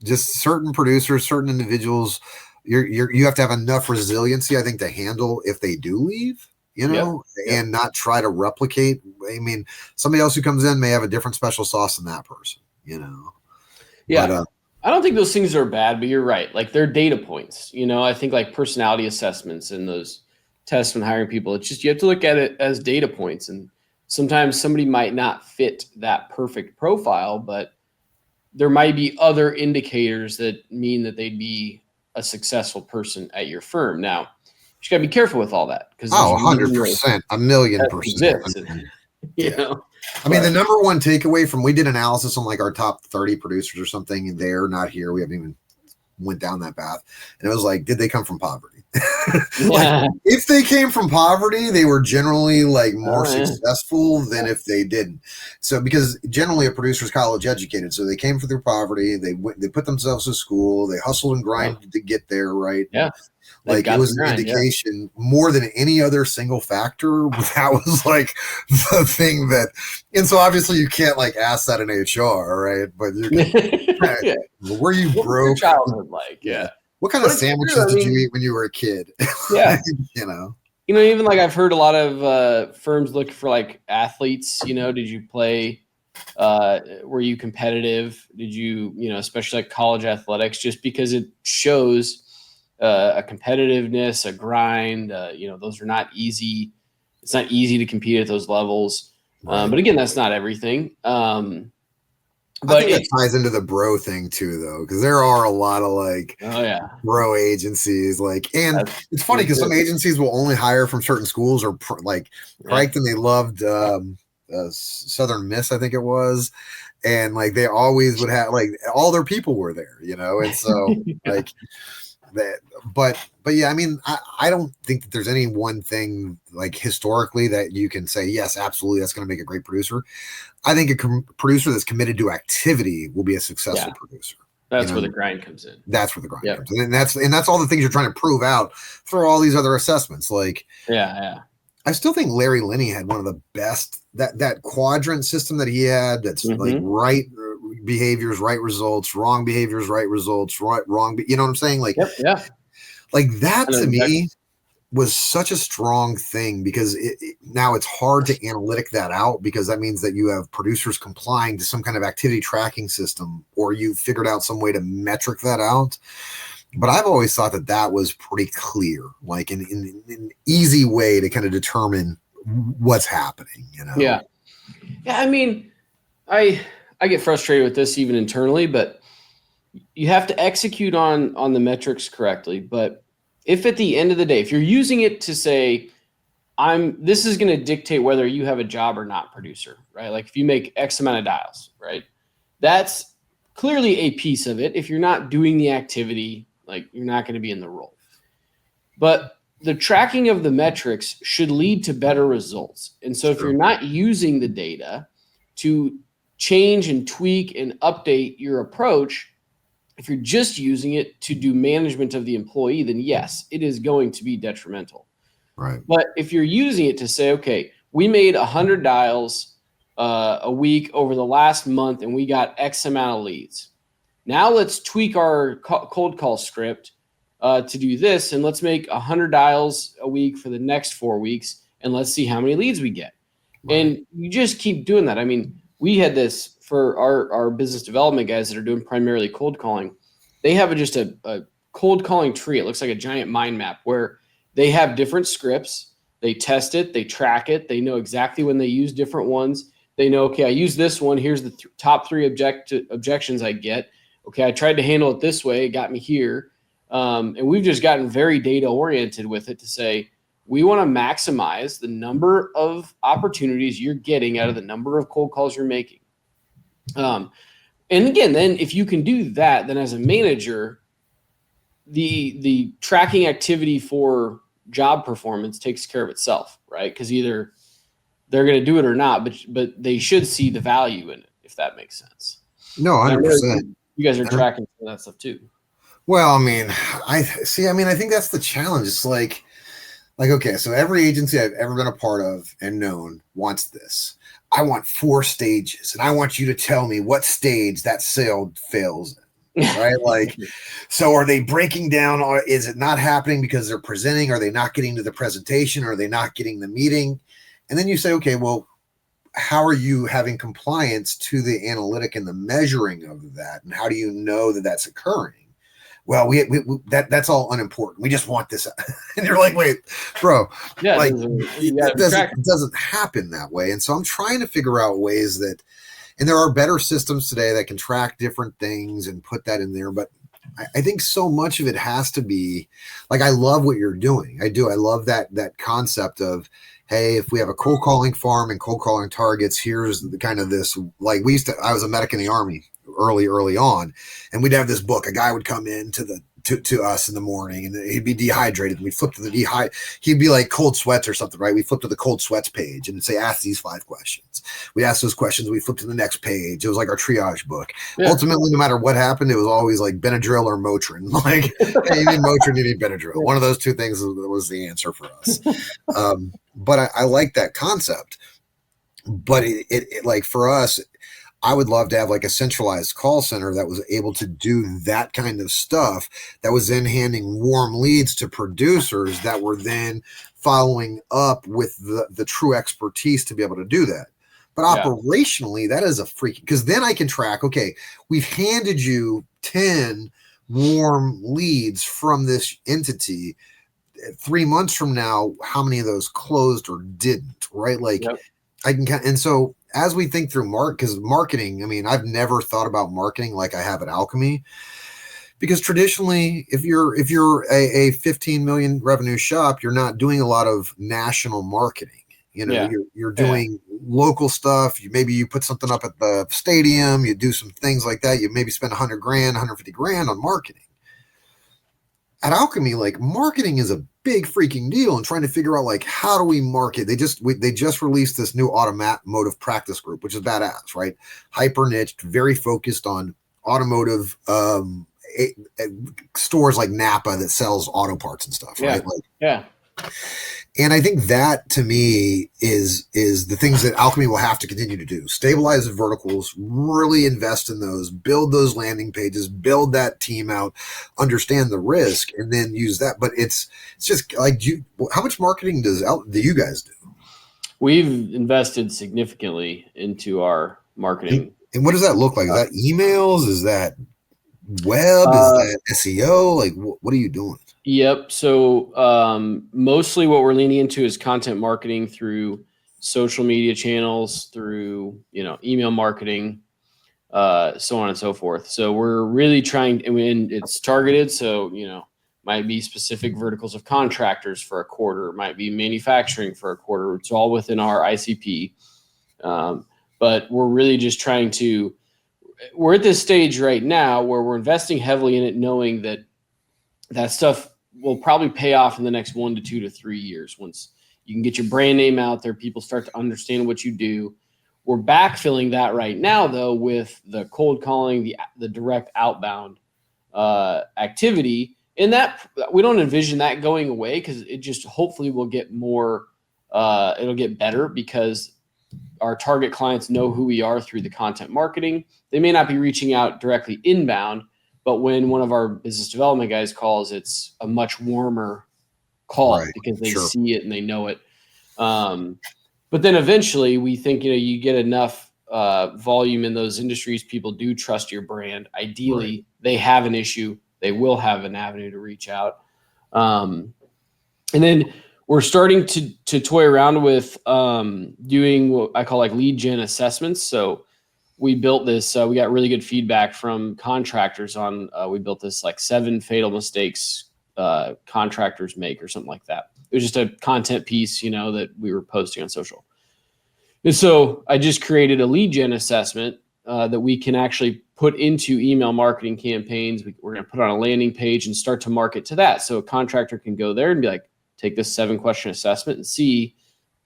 just certain producers, certain individuals. You have to have enough resiliency, I think, to handle if they do leave, and not try to replicate. I mean, somebody else who comes in may have a different special sauce than that person, Yeah. But, I don't think those things are bad, but you're right. Like they're data points. I think like personality assessments and those tests when hiring people, it's just you have to look at it as data points. And sometimes somebody might not fit that perfect profile, but there might be other indicators that mean that they'd be a successful person at your firm. Now, you got to be careful with all that because 100%, a million percent. Yeah. I mean, the number one takeaway from, we did analysis on like our top 30 producers or something, and they're not here. We haven't even went down that path. And it was like, did they come from poverty? Like, if they came from poverty, they were generally like more successful than if they didn't. So, because generally a producer is college educated, so they came from their poverty. They put themselves to school. They hustled and grinded to get there, right? Yeah. Like it was an indication more than any other single factor. That was like the thing that, and so obviously you can't like ask that in HR, right? But you can, were you broke? Your childhood like? Yeah. What kind of sandwiches did you eat when you were a kid? Yeah. Even like I've heard a lot of firms look for like athletes. Did you play? Were you competitive? Did you, especially like college athletics, just because it shows a competitiveness, a grind. Those are not easy. It's not easy to compete at those levels. Right. But again, that's not everything. But I think that ties into the bro thing too, though, because there are a lot of like bro agencies. And it's funny because some agencies will only hire from certain schools, or Crichton, they loved Southern Miss, I think it was. And like they always would have like all their people were there, and so like that. But yeah, I mean, I don't think that there's any one thing like historically that you can say, yes, absolutely, that's going to make a great producer. I think a producer that's committed to activity will be a successful producer. That's where the grind comes in. That's where the grind comes in. And that's all the things you're trying to prove out through all these other assessments. Like, I still think Larry Linney had one of the best, that quadrant system that he had. That's like right behaviors, right results, wrong behaviors, right results, wrong. You know what I'm saying? Like, like that to me was such a strong thing, because now it's hard to analytic that out, because that means that you have producers complying to some kind of activity tracking system, or you figured out some way to metric that out. But I've always thought that was pretty clear, like an easy way to kind of determine what's happening, Yeah. I mean, I get frustrated with this even internally, but you have to execute on the metrics correctly. But if at the end of the day, if you're using it to say, this is going to dictate whether you have a job or not, producer, right? Like if you make X amount of dials, right? That's clearly a piece of it. If you're not doing the activity, like you're not going to be in the role. But the tracking of the metrics should lead to better results. And so if you're not using the data to change and tweak and update your approach, if you're just using it to do management of the employee, then yes, it is going to be detrimental. Right. But if you're using it to say, okay, we made 100 dials a week over the last month and we got X amount of leads. Now let's tweak our cold call script to do this, and let's make 100 dials a week for the next 4 weeks, and let's see how many leads we get. Right. And you just keep doing that. I mean, we had this for our business development guys that are doing primarily cold calling. They have just a cold calling tree. It looks like a giant mind map where they have different scripts. They test it. They track it. They know exactly when they use different ones. They know, okay, I use this one. Here's the top 3 objections I get. Okay, I tried to handle it this way. It got me here. And we've just gotten very data oriented with it to say, we want to maximize the number of opportunities you're getting out of the number of cold calls you're making. And again, then if you can do that, then as a manager, the tracking activity for job performance takes care of itself, right? Because either they're going to do it or not, but they should see the value in it, if that makes sense. No, 100%. You guys are tracking some of that stuff too. Well, I mean, I think that's the challenge. It's like, okay, so every agency I've ever been a part of and known wants this. I want 4 stages, and I want you to tell me what stage that sale fails in, right? Like, so are they breaking down, or is it not happening because they're presenting? Are they not getting to the presentation? Or are they not getting the meeting? And then you say, okay, well, how are you having compliance to the analytic and the measuring of that? And how do you know that that's occurring? Well, that's all unimportant. We just want this. And you're like, wait, bro, Yeah, like it doesn't happen that way. And so I'm trying to figure out ways that, and there are better systems today that can track different things and put that in there. But I think so much of it has to be like, I love what you're doing. I do. I love that concept of, hey, if we have a cold calling farm and cold calling targets, here's the kind of this, like I was a medic in the Army early on, and we'd have this book. A guy would come in to us in the morning, and he'd be dehydrated, and we'd flip to he'd be like cold sweats or something, right? We flip to the cold sweats page and say, ask these 5 questions. We ask those questions, we flip to the next page. It was like our triage book. Yeah. Ultimately, no matter what happened, it was always like Benadryl or Motrin. Like, hey, you need Motrin, you need Benadryl. Yeah. One of those 2 things was the answer for us. But I like that concept. But it like, for us, I would love to have like a centralized call center that was able to do that kind of stuff, that was then handing warm leads to producers that were then following up with the true expertise to be able to do that. But operationally, that is a freaking, because then I can track, okay, we've handed you 10 warm leads from this entity. 3 months from now, how many of those closed or didn't, right? Like, I can, and so as we think through because marketing, I mean, I've never thought about marketing like I have at Alkeme, because traditionally, if you're a 15 million revenue shop, you're not doing a lot of national marketing. You know, you're doing local stuff. Maybe you put something up at the stadium, you do some things like that. You maybe spend $100,000, $150,000 on marketing. At Alkeme, like, marketing is a big freaking deal, and trying to figure out, like, how do we market? They just released this new automotive practice group, which is badass, right? Hyper niched, very focused on automotive stores like Napa that sells auto parts and stuff, right? Like, and I think that, to me, is the things that Alkeme will have to continue to do. Stabilize the verticals, really invest in those, build those landing pages, build that team out, understand the risk, and then use that. But it's just like, how much marketing do you guys do? We've invested significantly into our marketing. And what does that look like? Is that emails? Is that web? Is that SEO? Like, what are you doing? Yep. So mostly what we're leaning into is content marketing through social media channels, through, email marketing, so on and so forth. So we're really trying, and it's targeted. So, might be specific verticals of contractors for a quarter, might be manufacturing for a quarter. It's all within our ICP. But we're really just we're at this stage right now where we're investing heavily in it, knowing that stuff will probably pay off in the next 1 to 2 to 3 years. Once you can get your brand name out there, people start to understand what you do. We're backfilling that right now, though, with the cold calling, the direct outbound activity. And that, we don't envision that going away, because it just hopefully will get more, it'll get better, because our target clients know who we are through the content marketing. They may not be reaching out directly inbound, but when one of our business development guys calls, it's a much warmer call, right, because they see it and they know it. But then eventually we think, you get enough volume in those industries, people do trust your brand. Ideally, they have an issue, they will have an avenue to reach out. And then we're starting to toy around with doing what I call like lead gen assessments. So we built this, we got really good feedback from contractors on, we built this like 7 fatal mistakes contractors make, or something like that. It was just a content piece, that we were posting on social. And so I just created a lead gen assessment that we can actually put into email marketing campaigns. We're going to put on a landing page and start to market to that. So a contractor can go there and be like, take this 7-question assessment and see,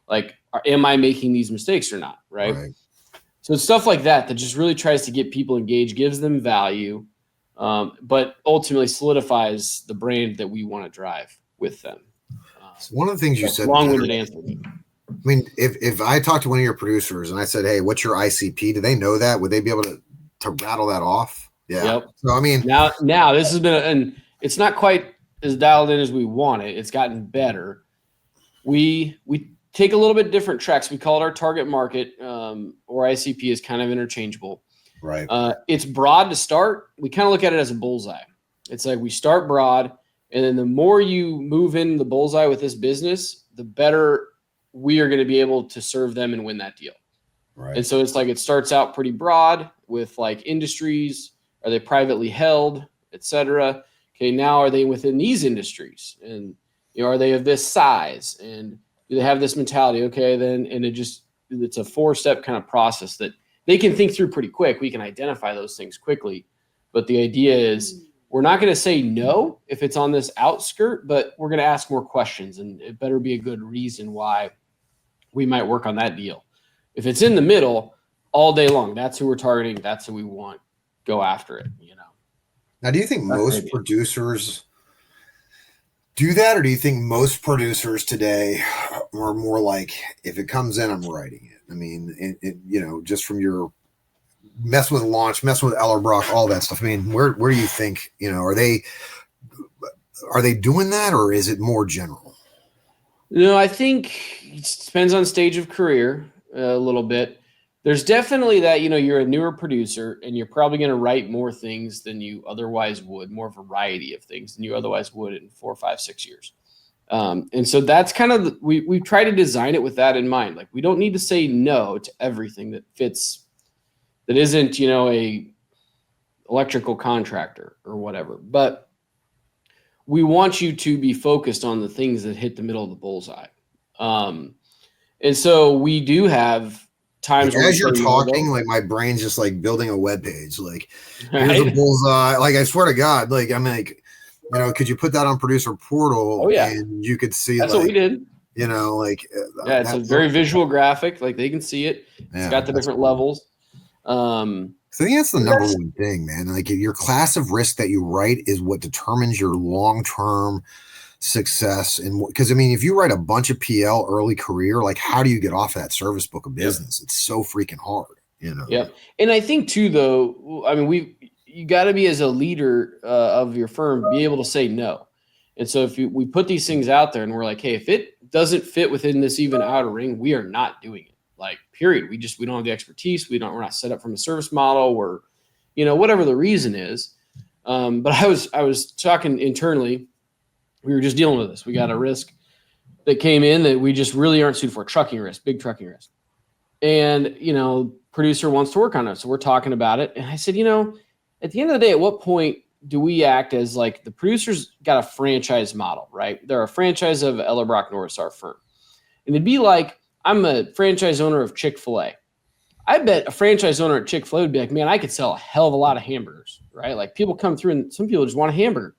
like, am I making these mistakes or not? Right. So it's stuff like that just really tries to get people engaged, gives them value, but ultimately solidifies the brand that we want to drive with them. So one of the things you said, long-winded answer. I mean, if I talked to one of your producers and I said, hey, what's your ICP? Do they know that? Would they be able to rattle that off? Yeah. Yep. So, I mean, now this has been, and it's not quite as dialed in as we want it. It's gotten better. We take a little bit different tracks. We call it our target market, or ICP is kind of interchangeable. Right. It's broad to start. We kind of look at it as a bullseye. It's like we start broad, and then the more you move in the bullseye with this business, the better we are going to be able to serve them and win that deal. Right. And so it's like it starts out pretty broad with like industries. Are they privately held, et cetera? Okay, now are they within these industries? And are they of this size? And do they have this mentality? Okay, then, and it's a 4-step kind of process that they can think through pretty quick. We can identify those things quickly. But the idea is we're not going to say no if it's on this outskirt, but we're going to ask more questions, and it better be a good reason why we might work on that deal. If it's in the middle all day long, that's who we're targeting. That's who we want. Go after it, Now, do you think most producers do that, or do you think most producers today are more like, if it comes in, I'm writing it? I mean, just from your mess with launch, mess with Ellerbrock, all that stuff. I mean, where do you think, are they doing that, or is it more general? I think it depends on stage of career a little bit. There's definitely that, you're a newer producer and you're probably going to write more things than you otherwise would, more variety of things than you otherwise would in 4, 5, 6 years. And so that's kind of, we try to design it with that in mind. Like, we don't need to say no to everything that fits, that isn't, a electrical contractor or whatever, but we want you to be focused on the things that hit the middle of the bullseye. And so we do have times as you're talking, like my brain's just like building a web page. Like, here's right? the bullseye. Like, I swear to God, like, I'm like, could you put that on Producer Portal? Oh, yeah. And you could see that's what we did. It's a very visual graphic. Like, they can see it. It's got the different levels. So I think that's the number one thing, man. Like, your class of risk that you write is what determines your long-term success. And because, if you write a bunch of PL early career, like, how do you get off that service book of business? It's so freaking hard, Yep. And I think too, though, you got to be, as a leader of your firm, be able to say no. And so if we put these things out there and we're like, hey, if it doesn't fit within this even outer ring, we are not doing it. Like, period. We don't have the expertise. We're not set up from a service model, or, whatever the reason is. But I was talking internally. We were just dealing with this. We got a risk that came in that we just really aren't suited for, trucking risk, big trucking risk. And, producer wants to work on it. So we're talking about it. And I said, at the end of the day, at what point do we act as like, the producer's got a franchise model, right? They're a franchise of Ellerbrock Norris, our firm. And it'd be like, I'm a franchise owner of Chick-fil-A. I bet a franchise owner at Chick-fil-A would be like, man, I could sell a hell of a lot of hamburgers, right? Like, people come through and some people just want a hamburger.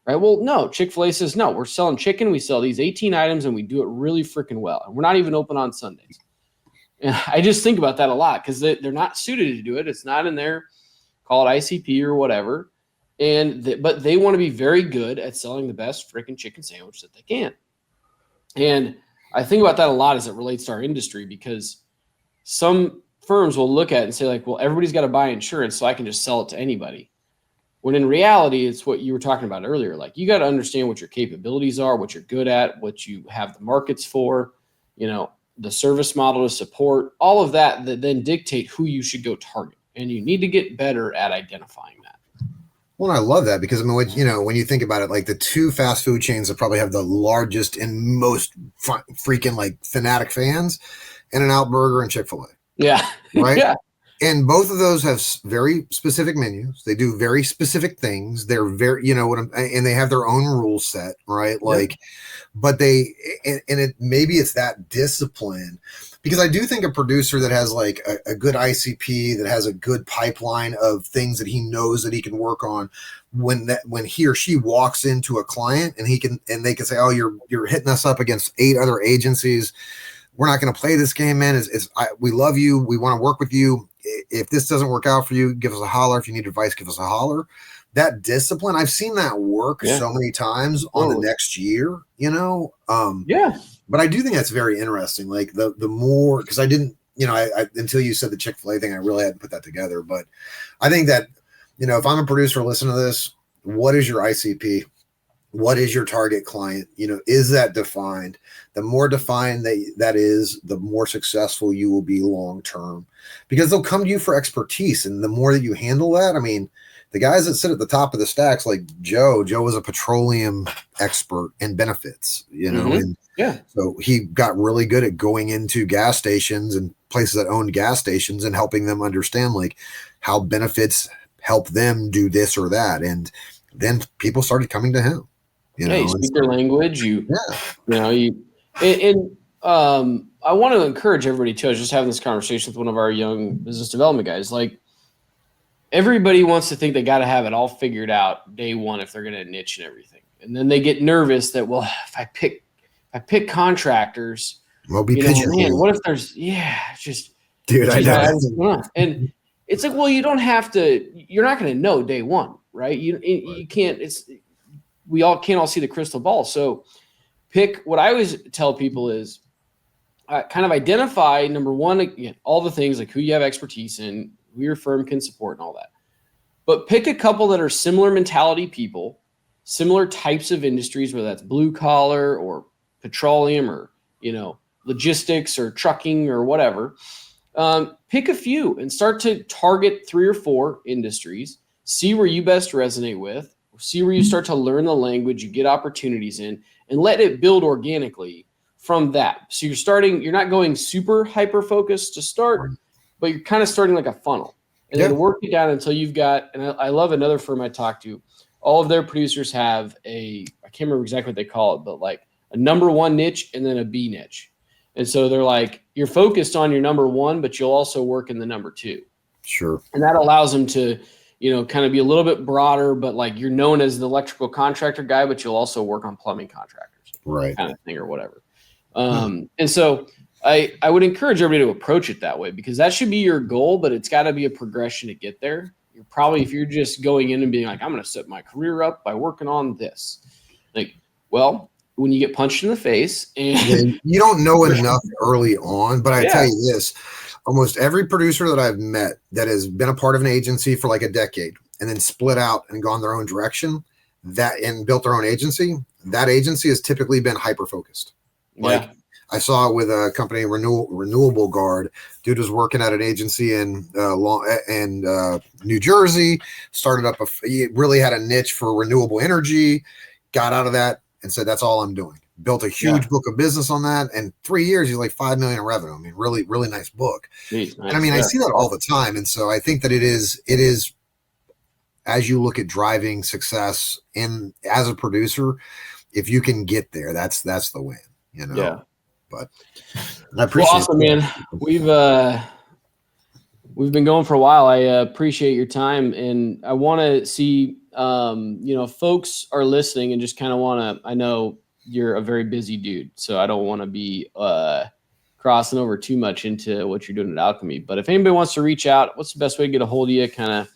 Right. Well, no, Chick-fil-A says, no, we're selling chicken. We sell these 18 items and we do it really freaking well. And we're not even open on Sundays. And I just think about that a lot, because they're not suited to do it. It's not in their, call it ICP or whatever. But they want to be very good at selling the best freaking chicken sandwich that they can. And I think about that a lot as it relates to our industry, because some firms will look at it and say, like, well, everybody's got to buy insurance, so I can just sell it to anybody. When in reality, it's what you were talking about earlier. Like, you got to understand what your capabilities are, what you're good at, what you have the markets for, the service model to support, all of that then dictate who you should go target. And you need to get better at identifying that. Well, I love that, because when you think about it, like, the two fast food chains that probably have the largest and most freaking like fanatic fans, In-N-Out Burger and Chick-fil-A. Yeah. Right. Yeah. And both of those have very specific menus. They do very specific things. They're very, and they have their own rule set, right? Like, but maybe it's that discipline, because I do think a producer that has like a good ICP, that has a good pipeline of things that he knows that he can work on, when he or she walks into a client and they can say, oh, you're hitting us up against 8 other agencies. We're not going to play this game, man. We love you. We want to work with you. If this doesn't work out for you, give us a holler. If you need advice, give us a holler. That discipline, I've seen that work so many times on the next year, But I do think that's very interesting. Like, the more, because I didn't, I until you said the Chick-fil-A thing, I really hadn't put that together. But I think that, if I'm a producer, listen to this, what is your ICP? What is your target client? Is that defined? The more defined that is, the more successful you will be long-term, because they'll come to you for expertise. And the more that you handle that, I mean, the guys that sit at the top of the stacks, like Joe was a petroleum expert in benefits, and so he got really good at going into gas stations and places that owned gas stations and helping them understand like how benefits help them do this or that. And then people started coming to him. You speak their language. I want to encourage everybody too. I was just having this conversation with one of our young business development guys. Like, everybody wants to think they got to have it all figured out day one if they're going to niche and everything, and then they get nervous that, well, if I pick contractors, well, be pigeonholed. Man, what if there's dude, I know. And it's like, well, you don't have to. You're not going to know day one, right? You can't. We all can't all see the crystal ball. So what I always tell people is kind of identify, number one, again, all the things like who you have expertise in, who your firm can support and all that. But pick a couple that are similar mentality people, similar types of industries, whether that's blue collar or petroleum or, logistics or trucking or whatever. Pick a few and start to target 3 or 4 industries, see where you best resonate with, see where you start to learn the language, you get opportunities in, and let it build organically from that. So you're not going super hyper focused to start, but you're kind of starting like a funnel and then work it down until you've got, and I love another firm I talked to, all of their producers have I can't remember exactly what they call it, but like a number 1 niche and then a B niche. And so they're like, you're focused on your number 1, but you'll also work in the number 2. Sure. And that allows them to, kind of be a little bit broader, but like you're known as the electrical contractor guy, but you'll also work on plumbing contractors, right? Kind of thing or whatever. And so I would encourage everybody to approach it that way, because that should be your goal, but it's got to be a progression to get there. You're probably, if you're just going in and being like, I'm going to set my career up by working on this, like, well, when you get punched in the face and you don't know enough early on, but I tell you this, almost every producer that I've met that has been a part of an agency for like a decade and then split out and gone their own direction and built their own agency, that agency has typically been hyper-focused. Like I saw it with a company, Renewable Guard. Dude was working at an agency in New Jersey, started up he really had a niche for renewable energy, got out of that and said, that's all I'm doing. Built a huge book of business on that. And 3 years, he's like $5 million in revenue. I mean, really, really nice book. Jeez, nice. And I mean, I see that all the time. And so I think that it is, as you look at driving success as a producer, if you can get there, that's the win, Yeah. But I appreciate awesome, man. We've been going for a while. I appreciate your time, and I want to see, folks are listening and just kind of want to, I know you're a very busy dude, so I don't want to be crossing over too much into what you're doing at Alkeme. But if anybody wants to reach out, what's the best way to get a hold of you? Kind of,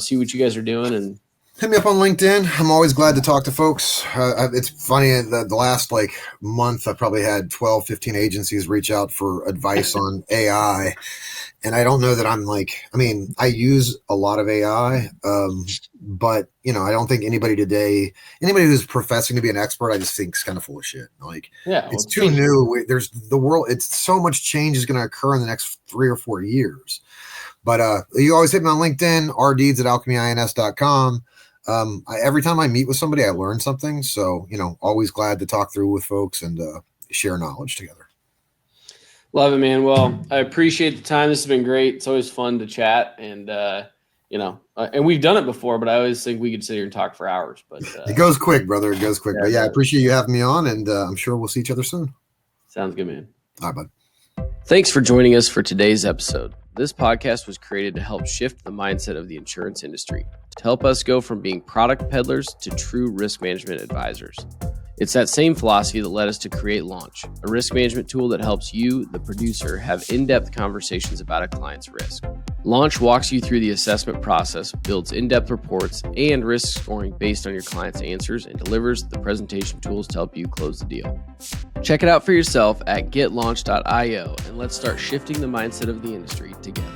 see what you guys are doing and hit me up on LinkedIn. I'm always glad to talk to folks. It's funny, the last month, I probably had 12, 15 agencies reach out for advice on AI. And I don't know that I use a lot of AI, but I don't think anybody who's professing to be an expert, I just think is kind of full of shit. It's too new. There's the world. It's so much change is going to occur in the next 3 or 4 years. But you always hit me on LinkedIn, rdeeds@alkemeins.com. Every time I meet with somebody, I learn something. So, always glad to talk through with folks and share knowledge together. Love it, man. Well, I appreciate the time. This has been great. It's always fun to chat, and and we've done it before, but I always think we could sit here and talk for hours. But it goes quick, brother. It goes quick. But I appreciate you having me on, and I'm sure we'll see each other soon. Sounds good, man. All right, bud. Thanks for joining us for today's episode. This podcast was created to help shift the mindset of the insurance industry, to help us go from being product peddlers to true risk management advisors. It's that same philosophy that led us to create Launch, a risk management tool that helps you, the producer, have in-depth conversations about a client's risk. Launch walks you through the assessment process, builds in-depth reports and risk scoring based on your client's answers, and delivers the presentation tools to help you close the deal. Check it out for yourself at getlaunch.io, and let's start shifting the mindset of the industry together.